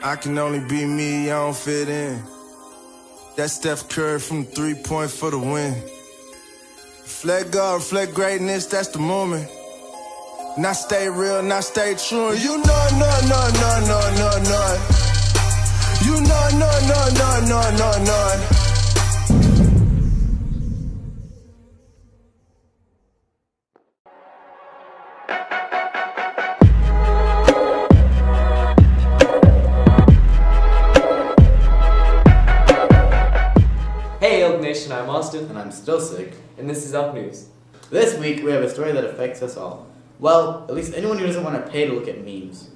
I can only be me, I don't fit in. That Steph Curry from 3-point for the win. Reflect God, reflect greatness, that's the moment. Not stay real, not stay true. You know. You know. Hey Elk Nation, I'm Austin. And I'm still sick. And this is Elk News. This week we have a story that affects us all. Well, at least anyone who doesn't want to pay to look at memes.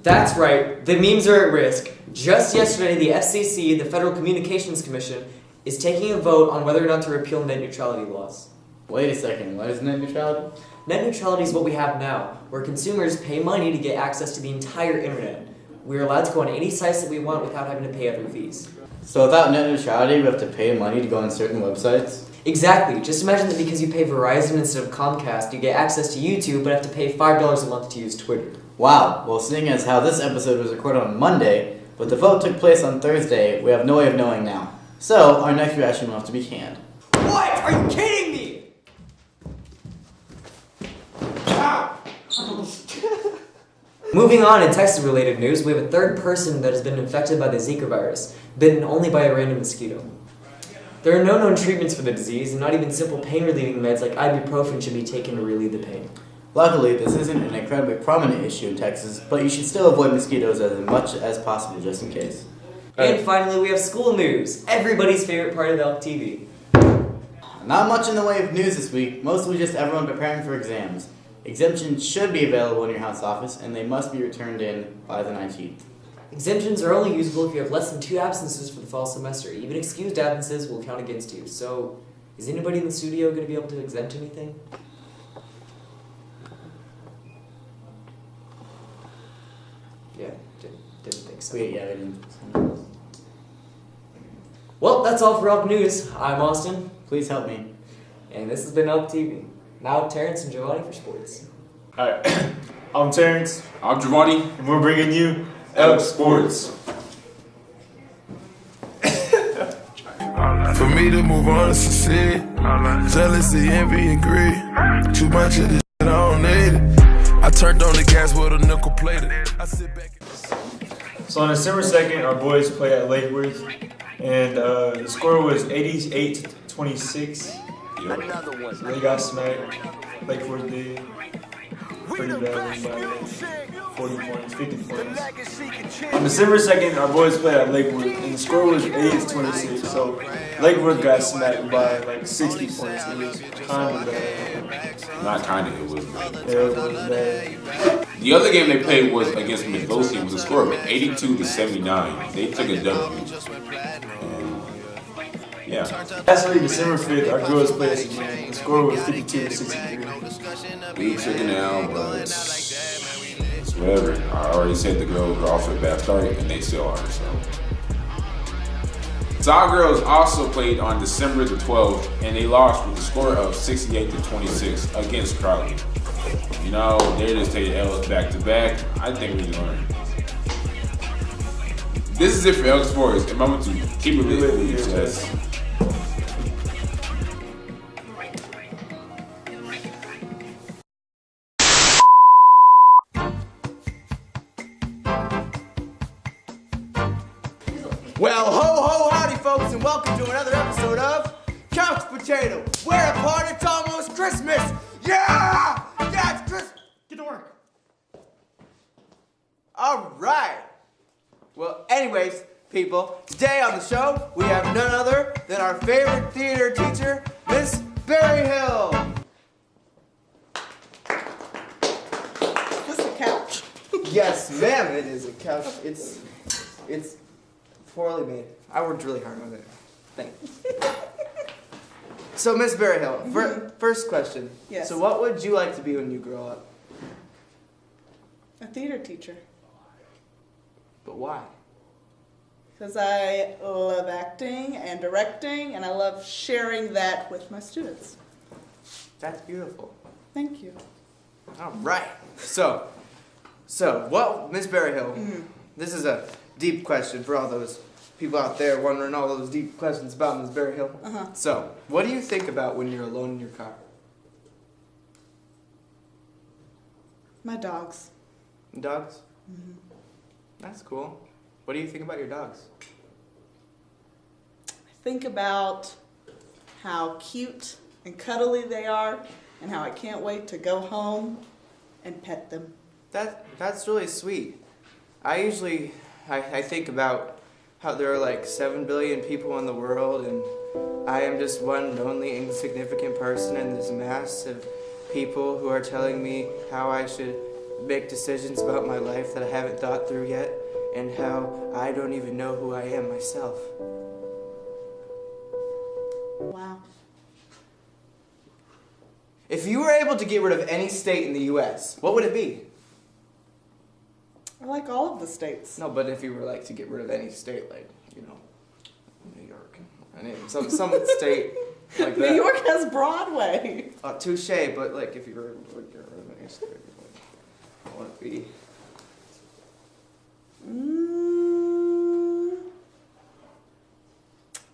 That's right, the memes are at risk. Just yesterday, the FCC, the Federal Communications Commission, is taking a vote on whether or not to repeal net neutrality laws. Wait a second, what is net neutrality? Net neutrality is what we have now, where consumers pay money to get access to the entire internet. We're allowed to go on any sites that we want without having to pay other fees. So without net neutrality, we have to pay money to go on certain websites? Exactly. Just imagine that because you pay Verizon instead of Comcast, you get access to YouTube, but have to pay $5 a month to use Twitter. Wow. Well, seeing as how this episode was recorded on Monday, but the vote took place on Thursday, we have no way of knowing now. So, our next reaction will have to be canned. What? Are you kidding me? Moving on in Texas-related news, we have a third person that has been infected by the Zika virus, bitten only by a random mosquito. There are no known treatments for the disease, and not even simple pain-relieving meds like ibuprofen should be taken to relieve the pain. Luckily, this isn't an incredibly prominent issue in Texas, but you should still avoid mosquitoes as much as possible just in case. And finally, we have school news, everybody's favorite part of Elk TV. Not much in the way of news this week, mostly just everyone preparing for exams. Exemptions should be available in your house office, and they must be returned in by the 19th. Exemptions are only usable if you have less than 2 absences for the fall semester. Even excused absences will count against you. So, is anybody in the studio going to be able to exempt anything? Yeah, didn't think so. We didn't. Well, that's all for Elk News. I'm Austin. Please help me. And this has been Elk TV. Now, Terrence and Jo'Vani for sports. Alright, I'm Terrence. I'm Giovanni. And we're bringing you Elk Sports. For me to move on and succeed, jealousy, envy, and greed. Too much of this shit, I don't need it. I turned on the gas with a nickel plated. I sit back. So on December 2nd, our boys played at Lake Worth, and the score was 88-26. So they got smacked. Lake Worth did pretty badly by 40 points, 50 points. On December 2nd, our boys played at Lake Worth, and the score was 80-26. So Lake Worth got smacked by like 60 points. It was kind of bad. Not kind of, it was bad. Yeah, it was bad. The other game they played was against Midlothian. It was a score of 82-79. They took a W. Yeah. Lastly, December 5th, our girls played us again. The score was 52-63. We took it down, but it's whatever. I already said the girls were off to a bad start, and they still are, so. Our girls also played on December the 12th, and they lost with a score of 68-26 against Crowley. You know, they're just taking L's back to back. I think we learned. This is it for Elk Sports, and I'm going to keep it lit with you guys. Well, ho, ho, howdy, folks, and welcome to another episode of Couch Potato. We're apart, it's almost Christmas. Yeah! Yeah, it's Christmas. Get to work. All right. Well, anyways, people, today on the show, we have none other than our favorite theater teacher, Miss Berryhill. This is a couch. Yes, ma'am, it is a couch. It's poorly made. I worked really hard on it. Thanks. So, Miss Berryhill, first question. Yes. So, what would you like to be when you grow up? A theater teacher. But why? Because I love acting and directing, and I love sharing that with my students. That's beautiful. Thank you. All right. So what, Miss Berryhill? This is a deep question for all those people out there wondering all those deep questions about Ms. Berryhill. So, what do you think about when you're alone in your car? My dogs. Dogs? That's cool. What do you think about your dogs? I think about how cute and cuddly they are and how I can't wait to go home and pet them. That's really sweet. I think about how there are like 7 billion people in the world and I am just one lonely, insignificant person in this mass of people who are telling me how I should make decisions about my life that I haven't thought through yet and how I don't even know who I am myself. Wow. If you were able to get rid of any state in the U.S., what would it be? I like all of the states. No, but if you were like to get rid of any state, like, you know, New York, I mean, some state like that. New York has Broadway. Touche, but like if you were to get rid of any state, what would it be?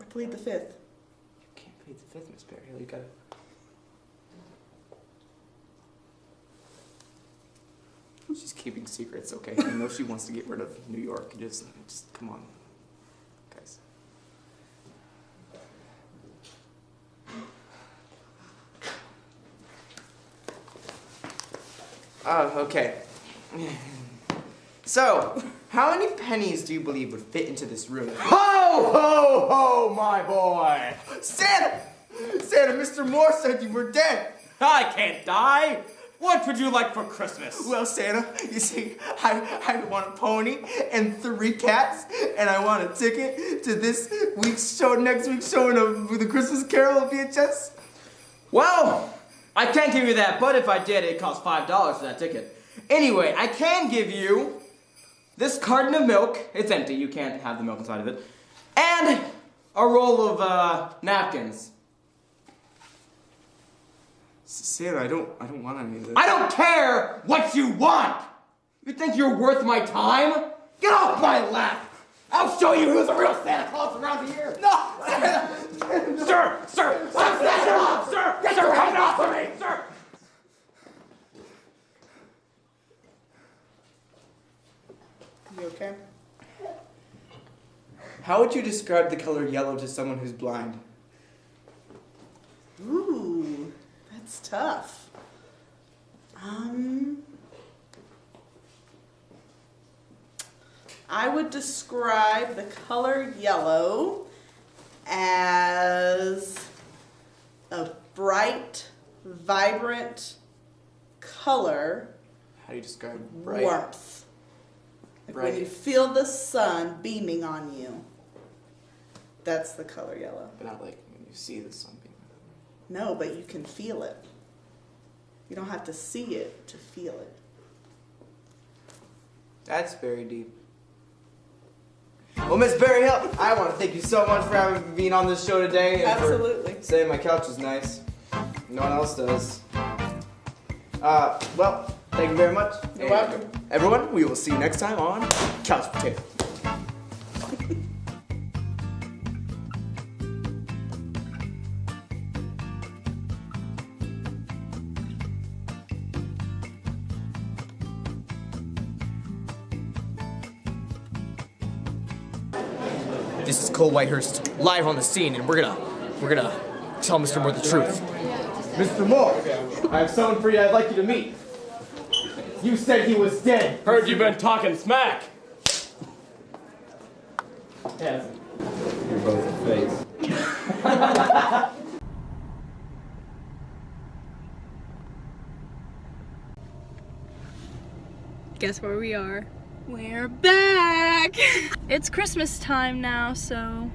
I plead the fifth. You can't plead the fifth, Miss Berryhill. You gotta. She's keeping secrets, okay? I know she wants to get rid of New York. Just come on, guys. Oh, okay. So, how many pennies do you believe would fit into this room? Ho, ho, ho, my boy! Santa! Santa, Mr. Moore said you were dead. I can't die. What would you like for Christmas? Well, Santa, you see, I want a pony and 3 cats, and I want a ticket to next week's showing of the Christmas Carol VHS. Well, I can't give you that, but if I did, it costs $5 for that ticket. Anyway, I can give you this carton of milk. It's empty, you can't have the milk inside of it. And a roll of napkins. Santa, I don't want any of this. I don't care what you want! You think you're worth my time? Get off my lap! I'll show you who's the real Santa Claus around here! No! Santa! Sir! Sir! I'm Santa Claus! Sir! Get your hand off of me! Sir! You okay? How would you describe the color yellow to someone who's blind? Ooh, that's tough. I would describe the color yellow as a bright, vibrant color. How do you describe bright? Warmth. Like Bright. when you feel the sun beaming on you. That's the color yellow. But not like when you see the sun beam. No, but you can feel it. You don't have to see it to feel it. That's very deep. Well, Miss Berryhill, I want to thank you so much for being on this show today. And Absolutely. for saying my couch is nice. No one else does. Well, thank you very much. You're welcome. Everyone, we will see you next time on Couch Potato. This is Cole Whitehurst, live on the scene, and we're gonna tell Mr. Moore the truth. Mr. Moore, I have someone for you I'd like you to meet. You said he was dead. Heard you've been talking smack. Yes. You're both a face. Guess where we are? We're back! It's Christmas time now, so...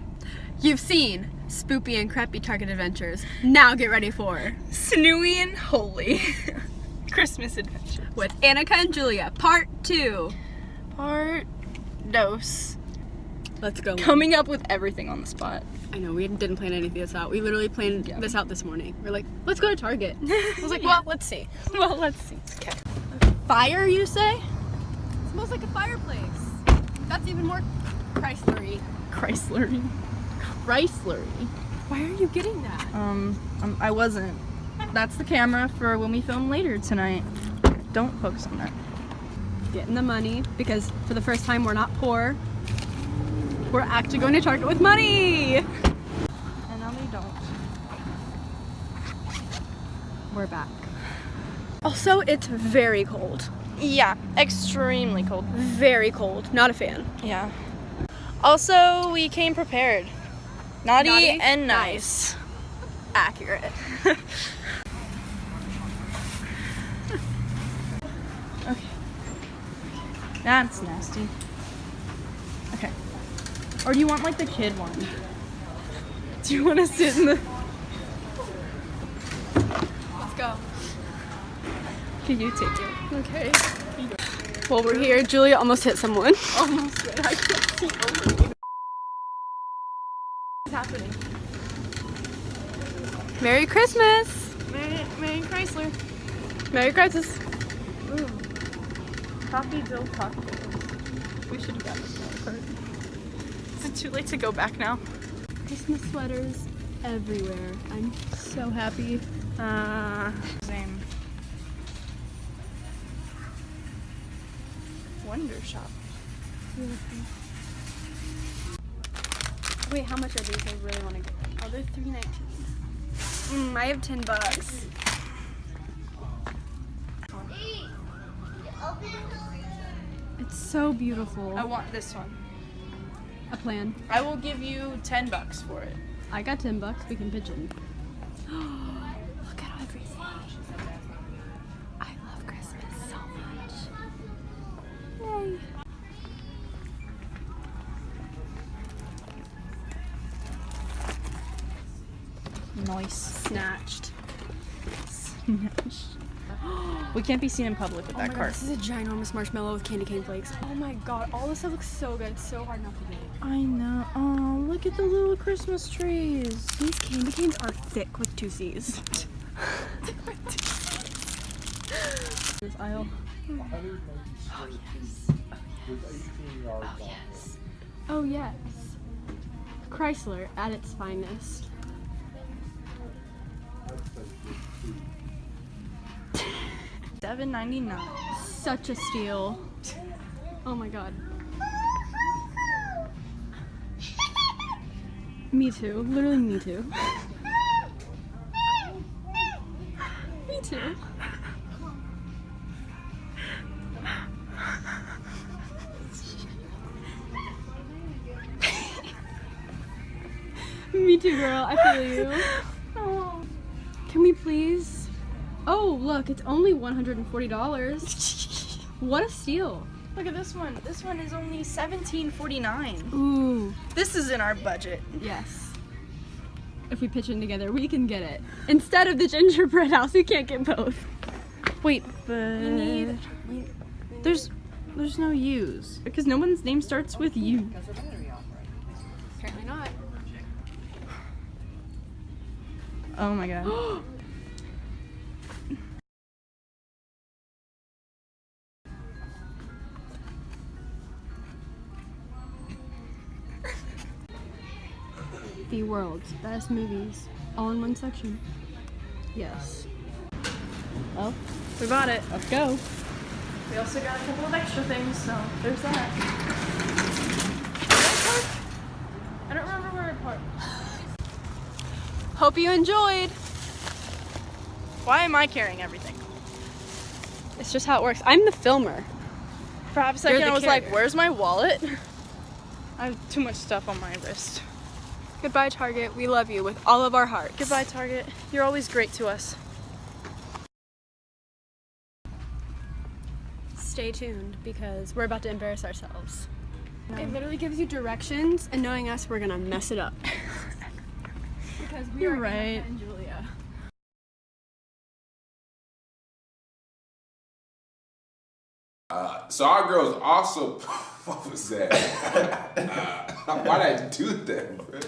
You've seen Spoopy and Crappy Target Adventures. Now get ready for... Snooey and Holy Christmas Adventures. With Annika and Julia, Part 2. Part... Dos. Let's go. Coming up with everything on the spot. I know, we didn't plan any of this out. We literally planned this out this morning. We're like, let's go to Target. I was like, well, let's see. Well, let's see. Okay. Fire, you say? It smells like a fireplace. That's even more Chrysler-y. Chrysler-y. Chrysler-y. Why are you getting that? I wasn't. That's the camera for when we film later tonight. Don't focus on that. Getting the money, because for the first time we're not poor. We're actually going to Target with money! And now they don't. We're back. Also, it's very cold. Yeah, extremely cold. Very cold. Not a fan. Yeah. Also, we came prepared. Naughty, Naughty? and nice. Accurate. Okay. That's nasty. Okay. Or do you want like the kid one? Do you want to sit in the... Let's go. Can you take it? Okay. While we're here, Julia almost hit someone. Almost did. I can't see over you. What's happening? Merry Christmas! Merry Chrysler. Merry Christmas! Ooh. Coffee Bill cocktails. We should have gotten this card. Is it too late to go back now? Christmas sweaters everywhere. I'm so happy. Same. Wonder Shop. Wait, how much are these? I really want to get them. Oh, they're $3.19. I have $10. It's so beautiful. I want this one. A plan. I will give you $10 for it. I got $10. We can pitch in. Look at everything. I love Christmas so much. Yay. Nice. Snatched. We can't be seen in public with that God, cart. this is a ginormous marshmallow with candy cane flakes. Oh my god, all this stuff looks so good. It's so hard not to get. I know. Oh, look at the little Christmas trees. These candy canes are thick with 2 C's. This aisle. Oh yes. Oh yes. Oh yes. Chrysler at its finest. $7.99. Such a steal. Oh my god. Me too. Literally me too. Me too. Me too, girl. I feel you. Oh. Can we please? Oh, look, it's only $140. What a steal. Look at this one. This one is only $17.49. Ooh. This is in our budget. Yes. If we pitch in together, we can get it. Instead of the gingerbread house, we can't get both. Wait, but there's no U's because no one's name starts with U. Apparently not. Oh my god. The world's best movies, all in one section. Yes. Well, we bought it. Let's go. We also got a couple of extra things, so there's that. I don't remember where it parked. Hope you enjoyed. Why am I carrying everything? It's just how it works. I'm the filmer. For half a second, You're the I was like, carrier. where's my wallet? I have too much stuff on my wrist. Goodbye, Target. We love you with all of our hearts. Goodbye, Target. You're always great to us. Stay tuned because we're about to embarrass ourselves. It literally gives you directions, and knowing us, we're gonna mess it up. Because we You're are right. Annika and Julia. So our girls also. What was that? Why did I do that, bro?